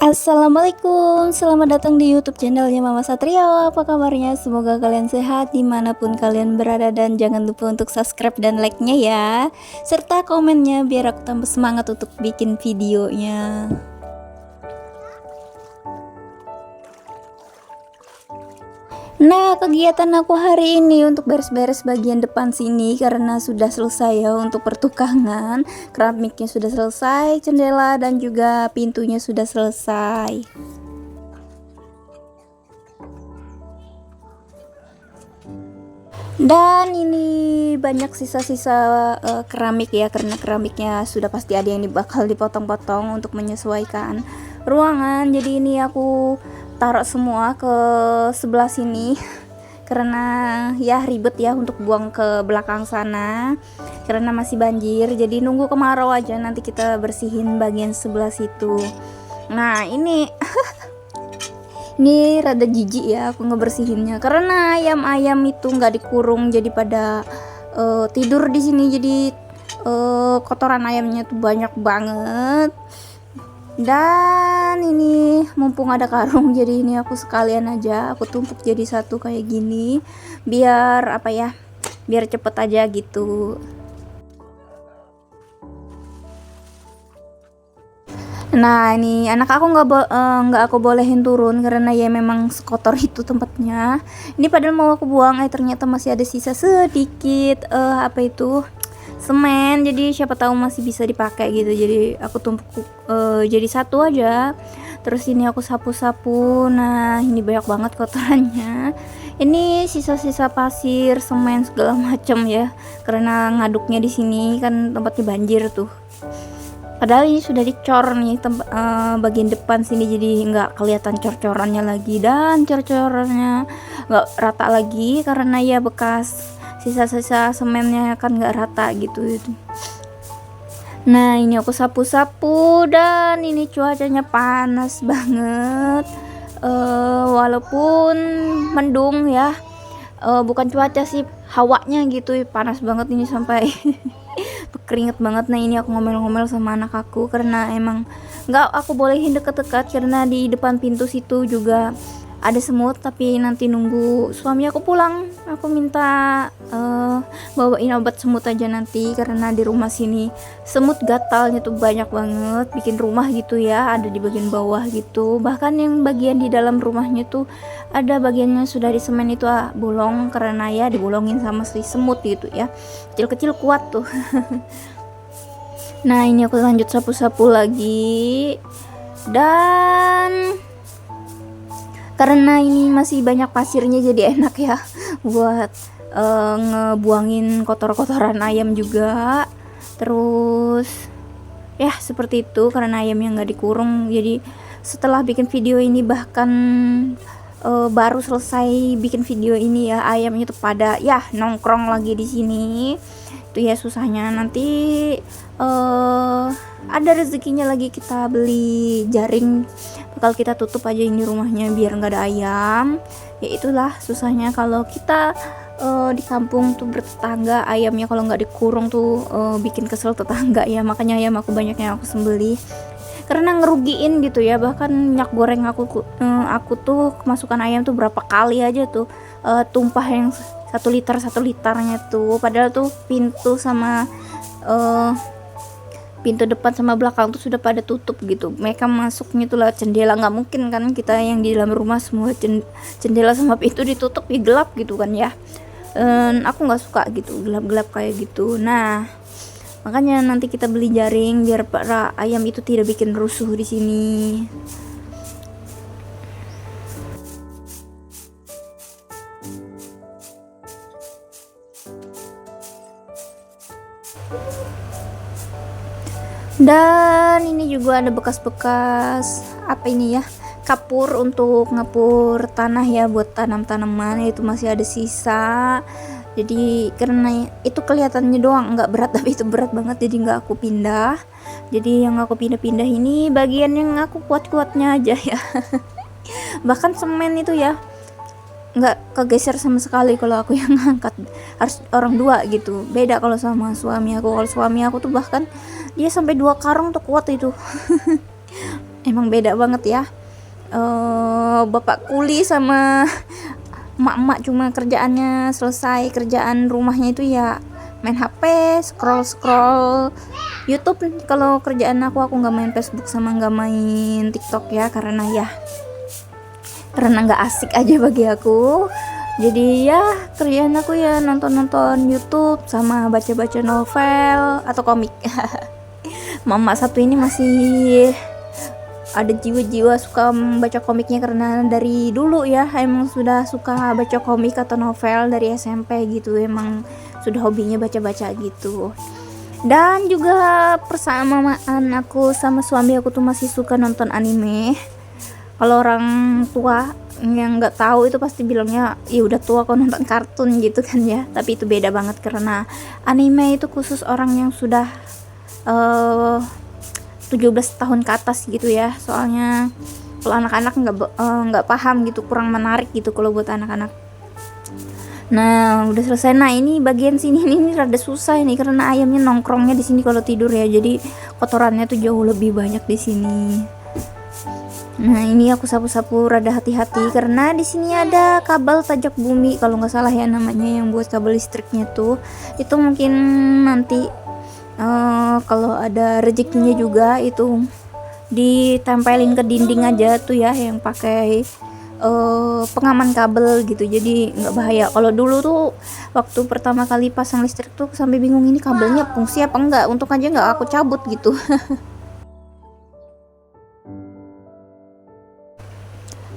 Assalamualaikum, selamat datang di YouTube channelnya Mama Satrio. Apa kabarnya? Semoga kalian sehat dimanapun kalian berada, dan jangan lupa untuk subscribe dan like-nya ya, serta komennya biar aku tambah semangat untuk bikin videonya. Nah, kegiatan aku hari ini untuk beres-beres bagian depan sini karena sudah selesai ya untuk pertukangan. Keramiknya sudah selesai, jendela dan juga pintunya sudah selesai. Dan ini banyak sisa-sisa keramik ya, karena keramiknya sudah pasti ada yang bakal dipotong-potong untuk menyesuaikan ruangan. Jadi ini aku taruh semua ke sebelah sini karena ya ribet ya untuk buang ke belakang sana karena masih banjir. Jadi nunggu kemarau aja, nanti kita bersihin bagian sebelah situ. Nah ini ini rada jijik ya aku ngebersihinnya karena ayam-ayam itu nggak dikurung, jadi pada tidur di sini. Jadi kotoran ayamnya tuh banyak banget. Dan ini mumpung ada karung, jadi ini aku sekalian aja aku tumpuk jadi satu kayak gini, biar apa ya, biar cepet aja gitu. Nah ini anak aku nggak aku bolehin turun karena ya memang sekotor itu tempatnya. Ini padahal mau aku buang, ternyata masih ada sisa sedikit apa itu, semen. Jadi siapa tahu masih bisa dipakai gitu, jadi aku tumpuk jadi satu aja. Terus ini aku sapu-sapu. Nah ini banyak banget kotorannya. Ini sisa-sisa pasir, semen segala macam ya, karena ngaduknya di sini kan tempatnya banjir tuh. Padahal ini sudah dicor nih bagian depan sini, jadi nggak kelihatan cor-corannya lagi, dan cor-corannya nggak rata lagi karena ya bekas sisa-sisa semennya kan nggak rata gitu. Nah ini aku sapu-sapu, dan ini cuacanya panas banget, walaupun mendung ya, bukan cuaca sih, hawanya gitu panas banget ini sampai keringet banget. Nah ini aku ngomel-ngomel sama anak aku karena emang nggak aku bolehin deket-dekat karena di depan pintu situ juga ada semut. Tapi nanti nunggu suami aku pulang aku minta bawain obat semut aja nanti, karena di rumah sini semut gatalnya tuh banyak banget, bikin rumah gitu ya, ada di bagian bawah gitu. Bahkan yang bagian di dalam rumahnya tuh ada bagiannya sudah di semen itu bolong karena ya dibolongin sama si semut gitu ya, kecil-kecil kuat tuh. Nah ini aku lanjut sapu-sapu lagi, dan karena ini masih banyak pasirnya jadi enak ya buat ngebuangin kotor-kotoran ayam juga. Terus ya seperti itu, karena ayam yang nggak dikurung. Jadi setelah bikin video ini, bahkan baru selesai bikin video ini ya, ayamnya tuh pada ya nongkrong lagi di sini. Itu ya susahnya. Nanti ada rezekinya lagi kita beli jaring, bakal kita tutup aja ini rumahnya biar nggak ada ayam. Ya itulah susahnya kalau kita di kampung tuh bertetangga, ayamnya kalau nggak dikurung tuh bikin kesel tetangga ya. Makanya ayam aku banyak yang aku sembelih karena ngerugiin gitu ya. Bahkan minyak goreng aku tuh kemasukan ayam tuh berapa kali aja tuh tumpah yang 1 liternya tuh, padahal tuh pintu depan sama belakang tuh sudah pada tutup gitu. Mereka masuknya tuh lewat jendela, nggak mungkin kan kita yang di dalam rumah semua jendela sama pintu ditutup, ya gelap gitu kan ya. Aku nggak suka gitu gelap-gelap kayak gitu. Nah makanya nanti kita beli jaring biar para ayam itu tidak bikin rusuh di sini. Dan ini juga ada bekas-bekas apa ini ya, kapur untuk ngepur tanah ya buat tanam-tanaman, itu masih ada sisa. Jadi karena itu kelihatannya doang nggak berat, tapi itu berat banget, jadi nggak aku pindah. Jadi yang aku pindah-pindah ini bagian yang aku kuat-kuatnya aja ya. Bahkan semen itu ya nggak kegeser sama sekali kalau aku yang ngangkat, harus orang dua gitu. Beda kalau sama suami aku. Kalau suami aku tuh bahkan dia sampai 2 karung tuh kuat itu. emang beda banget ya. Bapak kuli sama emak-emak cuma kerjaannya selesai kerjaan rumahnya itu ya main HP, scroll YouTube. Kalau kerjaan aku nggak main Facebook sama nggak main TikTok ya, karena nggak asik aja bagi aku. Jadi ya kerjaan aku ya nonton YouTube sama baca-baca novel atau komik. Mama satu ini masih ada jiwa-jiwa suka membaca komiknya, karena dari dulu ya emang sudah suka baca komik atau novel dari SMP gitu, emang sudah hobinya baca-baca gitu. Dan juga persamaan aku sama suami aku tuh masih suka nonton anime. Kalau orang tua yang nggak tahu itu pasti bilangnya ya udah tua kok nonton kartun gitu kan ya, tapi itu beda banget karena anime itu khusus orang yang sudah 17 tahun ke atas gitu ya, soalnya kalau anak-anak nggak paham gitu, kurang menarik gitu kalau buat anak-anak. Nah udah selesai. Nah ini bagian sini ini rada susah ini karena ayamnya nongkrongnya di sini kalau tidur ya, jadi kotorannya tuh jauh lebih banyak di sini. Nah ini aku sapu-sapu rada hati-hati karena di sini ada kabel tajak bumi kalau nggak salah ya namanya, yang buat kabel listriknya tuh. Itu mungkin nanti kalau ada rezekinya juga itu ditempelin ke dinding aja tuh ya, yang pakai pengaman kabel gitu, jadi nggak bahaya. Kalau dulu tuh waktu pertama kali pasang listrik tuh sampai bingung ini kabelnya fungsi apa enggak, untung aja nggak aku cabut gitu.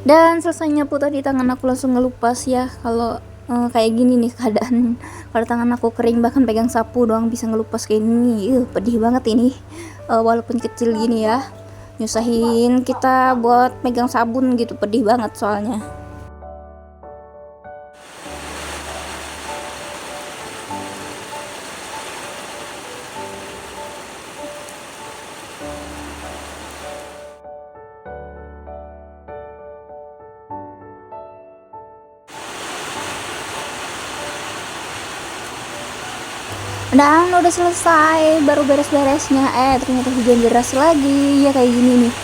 Dan selesai nyapu tadi tangan aku langsung ngelupas ya, kalau kayak gini nih keadaan. Kalau tangan aku kering bahkan pegang sapu doang bisa ngelupas kayak gini. Pedih banget ini. Walaupun kecil gini ya, nyusahin kita buat megang sabun gitu, pedih banget soalnya. Dan udah selesai, baru beres-beresnya ternyata hujan deras lagi ya, kayak gini nih.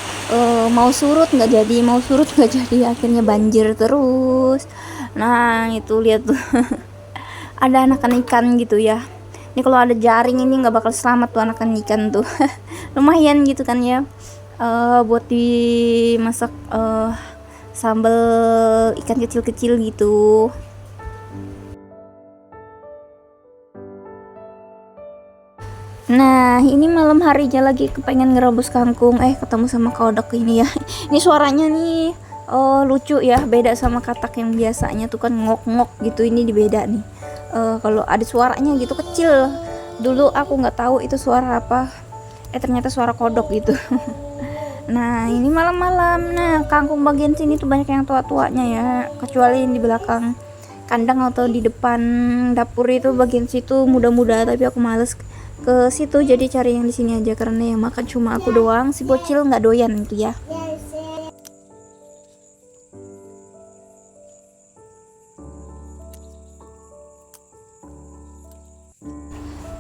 Mau surut nggak jadi, mau surut nggak jadi, akhirnya banjir terus. Nah itu lihat tuh. Ada anakan ikan gitu ya, ini kalau ada jaring ini nggak bakal selamat tuh anakan ikan tuh. Lumayan gitu kan ya, buat dimasak sambal ikan kecil-kecil gitu. Nah ini malam harinya lagi kepengen ngerebus kangkung, ketemu sama kodok ini ya. Ini suaranya nih lucu ya, beda sama katak yang biasanya tuh kan ngok-ngok gitu, ini beda nih. Kalau ada suaranya gitu kecil, dulu aku nggak tahu itu suara apa, ternyata suara kodok gitu. Nah ini malam-malam, nah kangkung bagian sini tuh banyak yang tua-tuanya ya, kecuali yang di belakang kandang atau di depan dapur itu bagian situ muda-muda, tapi aku males ke situ, jadi cari yang di sini aja karena yang makan cuma aku doang, si bocil nggak doyan gitu ya.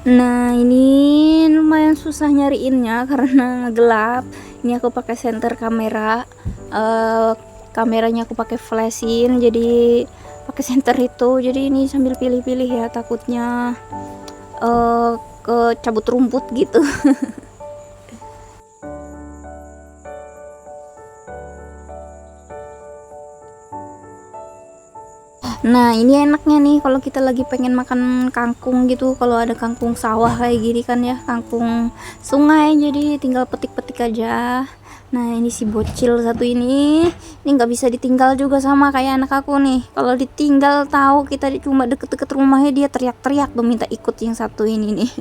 Nah ini lumayan susah nyariinnya karena gelap. Ini aku pakai center kamera, kameranya aku pakai flashin, jadi pakai center itu. Jadi ini sambil pilih-pilih ya, takutnya kecabut rumput gitu. Nah ini enaknya nih kalau kita lagi pengen makan kangkung gitu, kalau ada kangkung sawah kayak gini kan ya, kangkung sungai, jadi tinggal petik-petik aja. Nah ini si bocil satu ini nggak bisa ditinggal juga, sama kayak anak aku nih, kalau ditinggal tahu kita cuma deket-deket rumahnya dia teriak-teriak tuh minta ikut yang satu ini nih.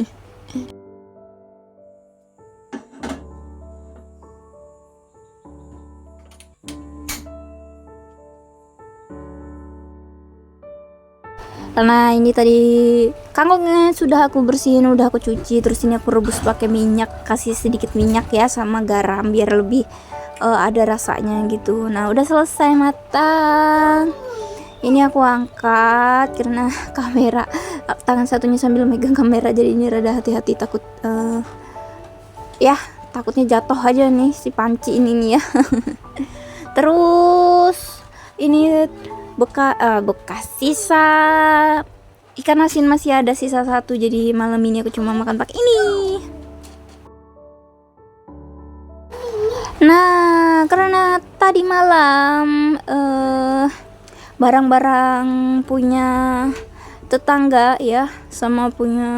Nah ini tadi kangkungnya sudah aku bersihin, udah aku cuci, terus ini aku rebus pakai minyak, kasih sedikit minyak ya sama garam biar lebih ada rasanya gitu. Nah udah selesai matang, ini aku angkat karena kamera tangan satunya sambil megang kamera, jadi ini rada hati-hati takut ya takutnya jatuh aja nih si panci ini nih ya. Terus ini bekas sisa ikan asin, masih ada sisa satu, jadi malam ini aku cuma makan pakai ini. Nah, karena tadi malam barang-barang punya tetangga ya, sama punya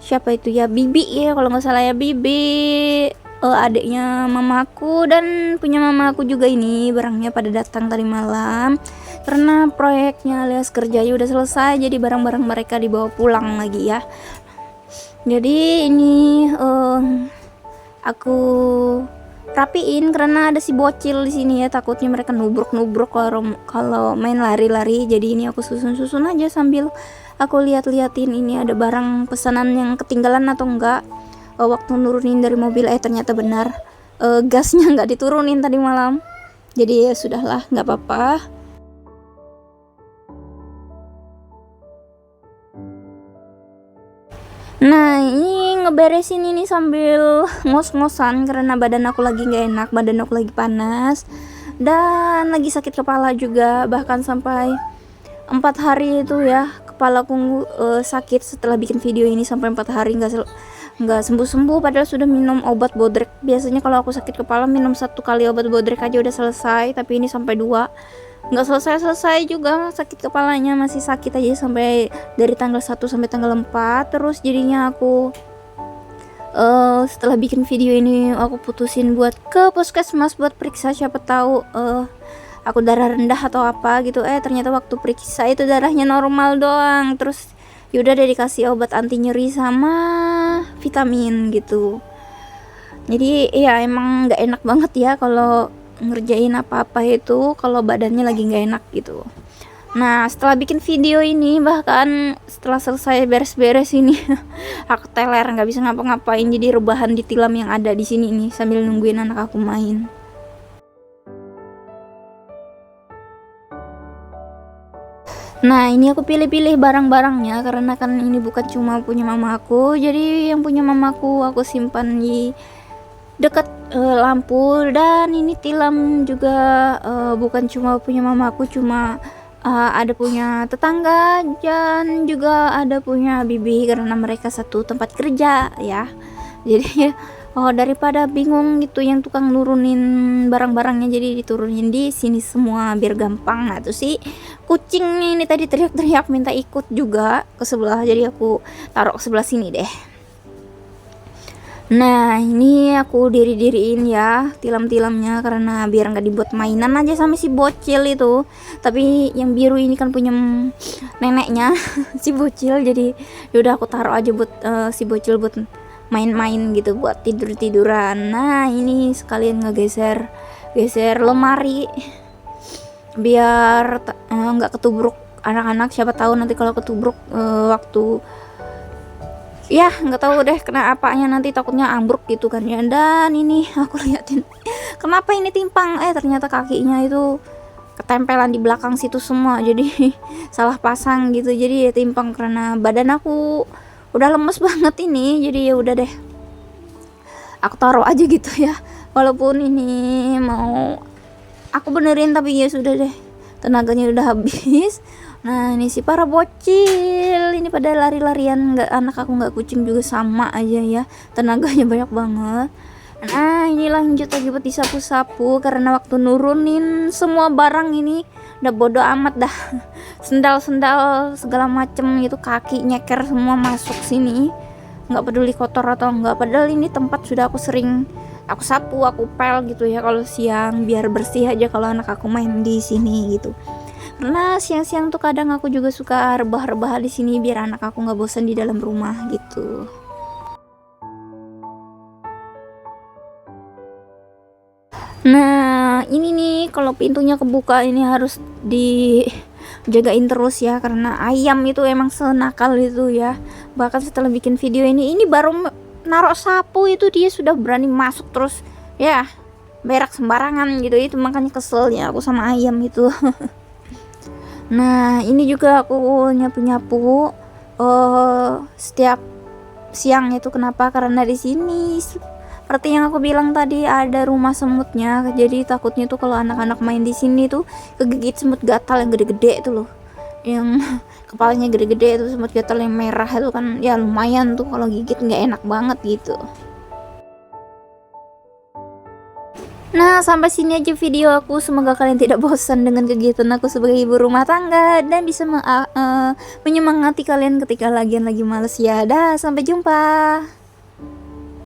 siapa itu ya, bibi ya kalau nggak salah ya, bibi adiknya mamaku dan punya mamaku juga, ini barangnya pada datang tadi malam karena proyeknya alias kerjanya udah selesai, jadi barang-barang mereka dibawa pulang lagi ya. Jadi ini aku rapiin karena ada si bocil di sini ya, takutnya mereka nubruk kalau main lari-lari. Jadi ini aku susun aja sambil aku lihat-liatin ini ada barang pesanan yang ketinggalan atau enggak. Waktu nurunin dari mobil ternyata benar gasnya nggak diturunin tadi malam. Jadi ya sudahlah, nggak apa-apa. Nah, ini ngeberesin ini sambil ngos-ngosan karena badan aku lagi nggak enak, badan aku lagi panas dan lagi sakit kepala juga, bahkan sampai 4 hari itu ya kepalaku sakit setelah bikin video ini, sampai 4 hari nggak sembuh-sembuh padahal sudah minum obat bodrek. Biasanya kalau aku sakit kepala minum 1 kali obat bodrek aja udah selesai, tapi ini sampai 2, nggak selesai juga sakit kepalanya, masih sakit aja sampai dari tanggal 1 sampai tanggal 4. Terus jadinya aku setelah bikin video ini aku putusin buat ke puskesmas buat periksa, siapa tahu aku darah rendah atau apa gitu. Ternyata waktu periksa itu darahnya normal doang. Terus yaudah deh dikasih obat anti nyeri sama vitamin gitu. Jadi ya emang nggak enak banget ya kalau ngerjain apa-apa itu kalau badannya lagi nggak enak gitu. Nah, setelah bikin video ini, bahkan setelah selesai beres-beres ini aku teler, nggak bisa ngapa-ngapain, jadi rebahan di tilam yang ada di sini nih sambil nungguin anak aku main. Nah, ini aku pilih-pilih barang-barangnya karena kan ini bukan cuma punya mama aku, jadi yang punya mamaku aku simpan di dekat lampu. Dan ini tilam juga bukan cuma punya mamaku, cuma ada punya tetangga dan juga ada punya bibi karena mereka satu tempat kerja ya. Jadi daripada bingung gitu yang tukang nurunin barang-barangnya, jadi diturunin di sini semua biar gampang. Nah, tuh sih kucingnya ini tadi teriak-teriak minta ikut juga ke sebelah, jadi aku taruh ke sebelah sini deh. Nah, ini aku diri-diriin ya tilam-tilamnya karena biar nggak dibuat mainan aja sama si bocil itu. Tapi yang biru ini kan punya neneknya si bocil, jadi yaudah aku taruh aja buat si bocil buat main-main gitu, buat tidur-tiduran. Nah, ini sekalian ngegeser lemari biar nggak ketubruk anak-anak. Siapa tahu nanti kalau ketubruk waktu ya nggak tahu deh kena apanya, nanti takutnya ambruk gitu kan ya. Dan ini aku liatin kenapa ini timpang, ternyata kakinya itu ketempelan di belakang situ semua, jadi salah pasang gitu, jadi ya timpang karena badan aku udah lemes banget ini. Jadi ya udah deh aku taruh aja gitu ya, walaupun ini mau aku benerin tapi ya sudah deh, tenaganya udah habis. Nah, ini si para bocil ini pada lari-larian, nggak anak aku nggak kucing juga sama aja ya, tenaganya banyak banget. Nah, ini lanjut lagi buat disapu-sapu karena waktu nurunin semua barang ini udah bodo amat dah. Sendal-sendal segala macem itu, kaki nyeker semua masuk sini, nggak peduli kotor atau enggak, padahal ini tempat sudah aku sering aku sapu, aku pel gitu ya kalau siang biar bersih aja kalau anak aku main di sini gitu. Karena siang-siang tuh kadang aku juga suka rebah-rebah di sini biar anak aku nggak bosan di dalam rumah gitu. Nah, ini nih kalau pintunya kebuka ini harus dijagain terus ya karena ayam itu emang senakal itu ya. Bahkan setelah bikin video ini baru naruh sapu itu dia sudah berani masuk terus ya, berak sembarangan gitu. Itu makanya keselnya aku sama ayam itu. Nah, ini juga aku nyapu-nyapu setiap siang itu. Kenapa? Karena di sini seperti yang aku bilang tadi, ada rumah semutnya. Jadi takutnya tuh kalau anak-anak main di sini tuh kegigit semut gatal yang gede-gede itu loh, yang kepalanya gede-gede itu, semut gatal yang merah itu kan ya lumayan tuh kalau gigit, nggak enak banget gitu. Nah, sampai sini aja video aku. Semoga kalian tidak bosan dengan kegiatan aku sebagai ibu rumah tangga dan bisa menyemangati kalian ketika lagi males ya. Dah, sampai jumpa.